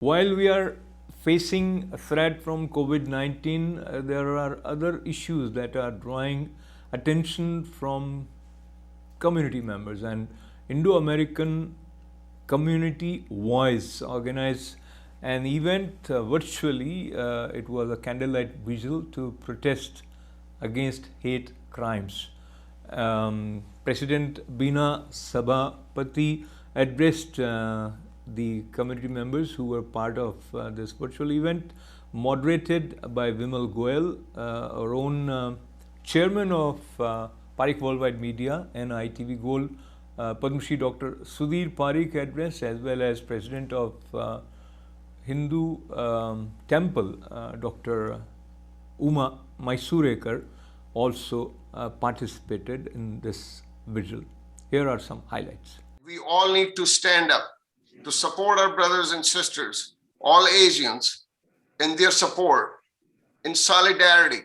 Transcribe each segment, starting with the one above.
While we are facing a threat from COVID-19, there are other issues that are drawing attention from community members, and Indo-American Community Voice organized an event virtually. It was a candlelight vigil to protest against hate crimes. President Bina Sabapati addressed the community members who were part of this virtual event, moderated by Vimal Goel, our own chairman of Parikh Worldwide Media and ITV Gold, Padma Shri Dr. Sudhir Parikh addressed, as well as President of Hindu Temple, Dr. Uma Mysurekar, also participated in this vigil. Here are some highlights. We all need to stand up to support our brothers and sisters, all Asians, in their support, in solidarity.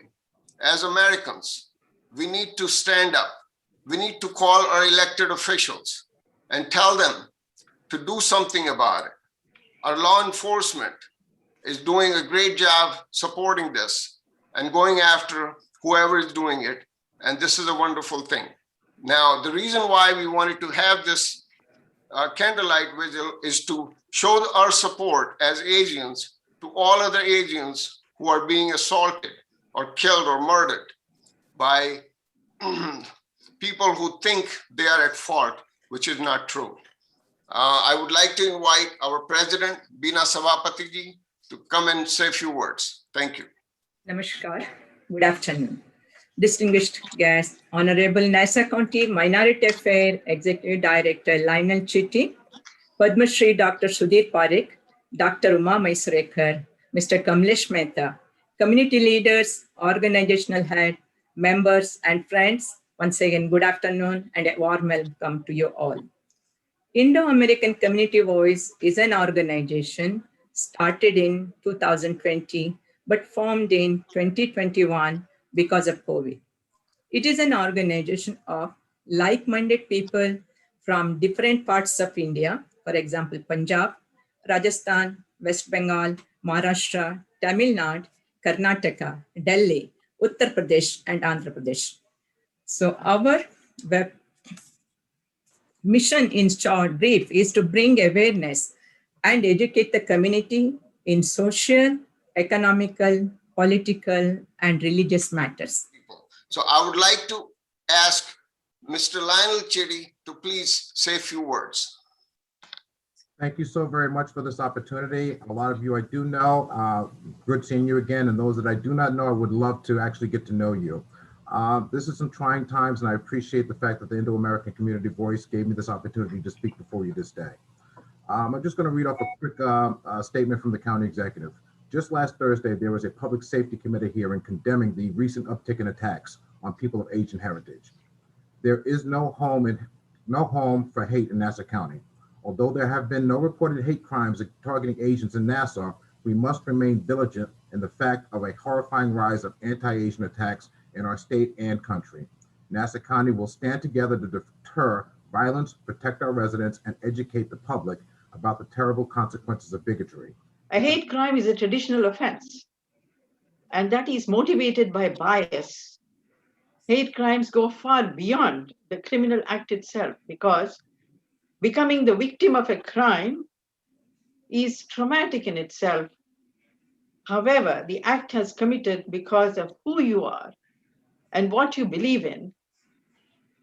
As Americans, we need to stand up. We need to call our elected officials and tell them to do something about it. Our law enforcement is doing a great job supporting this and going after whoever is doing it. And this is a wonderful thing. Now, the reason why we wanted to have this candlelight vigil is to show our support as Asians to all other Asians who are being assaulted or killed or murdered by people who think they are at fault, which is not true. I would like to invite our president, Bina Sabapati ji, to come and say a few words. Thank you. Namaskar. Good afternoon. Distinguished guests, Honorable Nassau County Minority Affairs Executive Director Lionel Chitty, Padma Shri Dr. Sudhir Parikh, Dr. Uma Mysurekar, Mr. Kamlesh Mehta, community leaders, organizational head, members, and friends, once again, good afternoon and a warm welcome to you all. Indo-American Community Voice is an organization started in 2020, but formed in 2021 because of COVID. It is an organization of like-minded people from different parts of India, for example, Punjab, Rajasthan, West Bengal, Maharashtra, Tamil Nadu, Karnataka, Delhi, Uttar Pradesh, and Andhra Pradesh. So our mission in short brief is to bring awareness and educate the community in social, economical, political, and religious matters. So I would like to ask Mr. Lionel Chitty to please say a few words. Thank you so very much for this opportunity. A lot of you I do know. Good seeing you again. And those that I do not know, I would love to actually get to know you. This is some trying times, and I appreciate the fact that the Indo-American Community Voice gave me this opportunity to speak before you this day. I'm just going to read off a quick statement from the county executive. Just last Thursday, there was a public safety committee hearing condemning the recent uptick in attacks on people of Asian heritage. There is no home for hate in Nassau County. Although there have been no reported hate crimes targeting Asians in Nassau, we must remain diligent in the fact of a horrifying rise of anti-Asian attacks in our state and country. Nassau County will stand together to deter violence, protect our residents, and educate the public about the terrible consequences of bigotry. A hate crime is a traditional offense, and that is motivated by bias. Hate crimes go far beyond the criminal act itself, because becoming the victim of a crime is traumatic in itself. However, the act has committed because of who you are and what you believe in.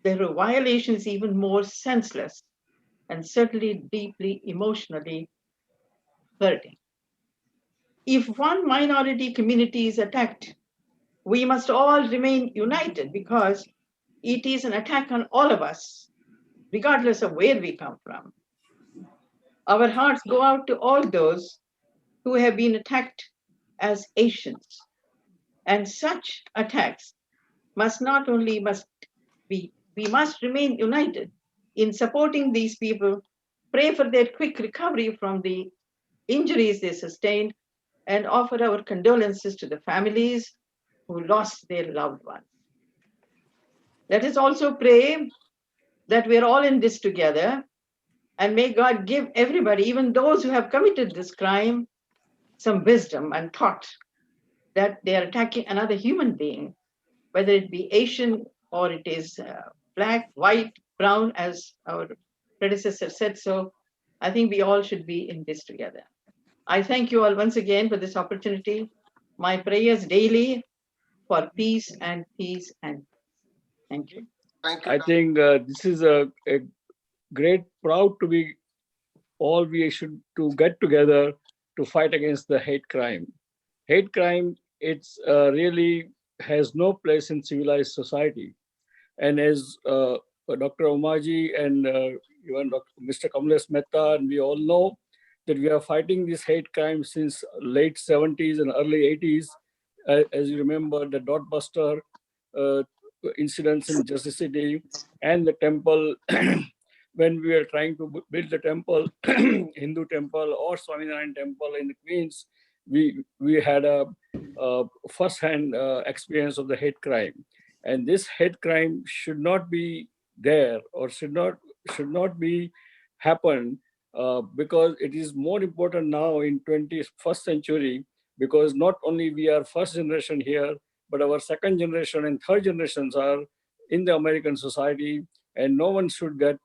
The violation is even more senseless and certainly deeply emotionally hurting. If one minority community is attacked, we must all remain united, because it is an attack on all of us, regardless of where we come from. Our hearts go out to all those who have been attacked as Asians. And such attacks must not only we must remain united in supporting these people, pray for their quick recovery from the injuries they sustained, and offer our condolences to the families who lost their loved ones. Let us also pray that we're all in this together, And may God give everybody, even those who have committed this crime, some wisdom and thought that they are attacking another human being, whether it be Asian or it is black, white, brown, as our predecessor said so. I think we all should be in this together. I thank you all once again for this opportunity. My prayers daily for peace and peace and thank you. Thank you. I think this is a great proud to be all we should to get together to fight against the hate crime. Hate crime, it's really has no place in civilized society. And as Dr. Umaji and even Mr. Kamlesh Mehta, and we all know that we are fighting this hate crime since late 70s and early 80s. As you remember, the Dotbuster incidents in Justice City and the temple, when we were trying to build the temple, Hindu temple or Swaminarayan temple in the Queens, we had a first-hand experience of the hate crime. And this hate crime should not be there or should not be happen because it is more important now in 21st century, because not only we are first generation here, but our second generation and third generations are in the American society, and no one should get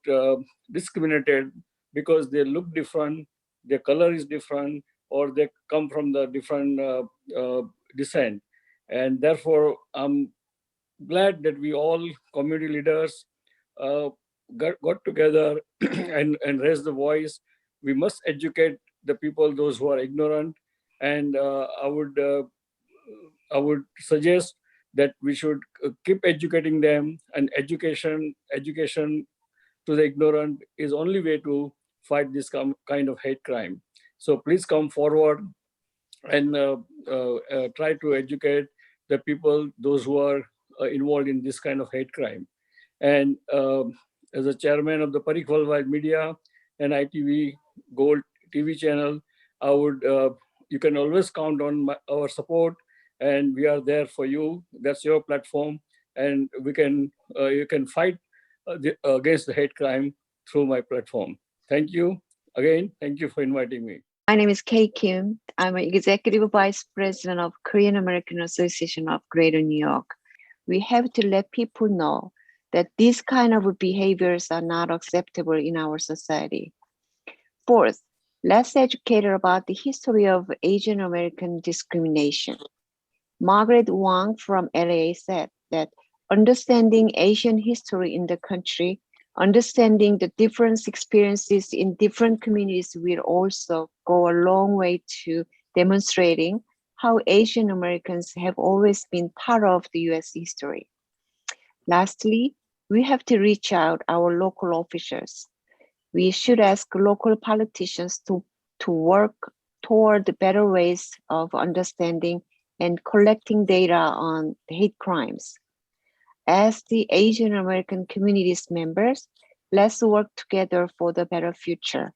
discriminated because they look different, their color is different, or they come from the different descent. And therefore, I'm glad that we all community leaders got together and raised the voice. We must educate the people, those who are ignorant. And I would suggest that we should keep educating them, and education to the ignorant is only way to fight this kind of hate crime. So please come forward and try to educate the people, those who are involved in this kind of hate crime. And as a chairman of the Parikh Worldwide Media and ITV Gold TV channel, I would, you can always count on our support, and we are there for you. That's your platform, and we can, you can fight against the hate crime through my platform. Thank you. Again, thank you for inviting me. My name is Kay Kim. I'm an Executive Vice President of Korean American Association of Greater New York. We have to let people know that these kind of behaviors are not acceptable in our society. Fourth, let's educate about the history of Asian American discrimination. Margaret Wang from LA said that understanding Asian history in the country, understanding the different experiences in different communities will also go a long way to demonstrating how Asian Americans have always been part of the US history. Lastly, we have to reach out our local officials. We should ask local politicians to work toward better ways of understanding and collecting data on hate crimes. As the Asian American community's members, let's work together for the better future.